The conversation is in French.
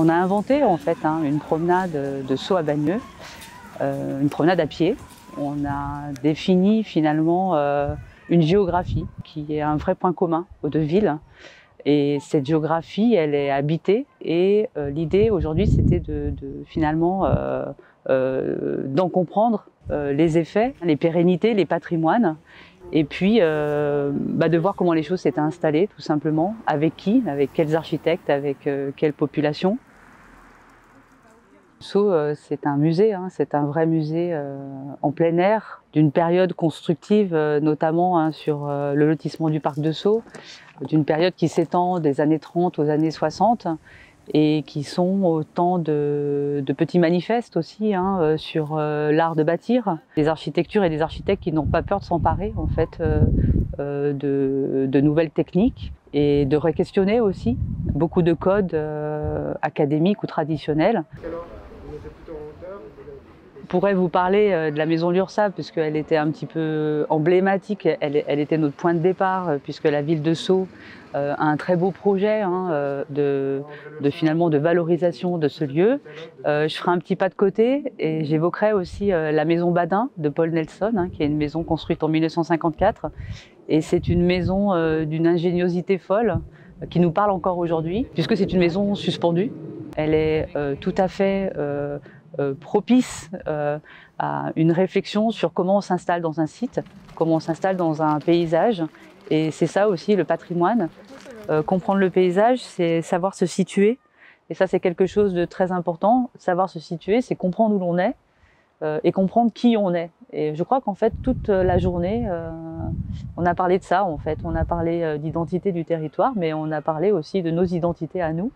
On a inventé en fait une promenade de Sceaux à Bagneux, une promenade à pied. On a défini finalement une géographie qui est un vrai point commun aux deux villes. Et cette géographie, elle est habitée et l'idée aujourd'hui, c'était finalement d'en comprendre les effets, les pérennités, les patrimoines, et puis de voir comment les choses s'étaient installées tout simplement, avec qui, avec quels architectes, avec quelle population. Sceaux, c'est un musée, c'est un vrai musée en plein air, d'une période constructive, notamment sur le lotissement du parc de Sceaux, d'une période qui s'étend des années 30 aux années 60 et qui sont autant de petits manifestes aussi sur l'art de bâtir, des architectures et des architectes qui n'ont pas peur de s'emparer en fait de nouvelles techniques et de re-questionner aussi beaucoup de codes académiques ou traditionnels. Je pourrais vous parler de la maison Lursa puisqu'elle était un petit peu emblématique, elle était notre point de départ puisque la ville de Sceaux a un très beau projet finalement de valorisation de ce lieu. Je ferai un petit pas de côté et j'évoquerai aussi la maison Badin de Paul Nelson, qui est une maison construite en 1954 et c'est une maison d'une ingéniosité folle qui nous parle encore aujourd'hui puisque c'est une maison suspendue. Elle est tout à fait propice à une réflexion sur comment on s'installe dans un site, comment on s'installe dans un paysage. Et c'est ça aussi le patrimoine. Comprendre le paysage, c'est savoir se situer. Et ça, c'est quelque chose de très important. Savoir se situer, c'est comprendre où l'on est et comprendre qui on est. Et je crois qu'en fait, toute la journée, on a parlé de ça, en fait. On a parlé d'identité du territoire, mais on a parlé aussi de nos identités à nous.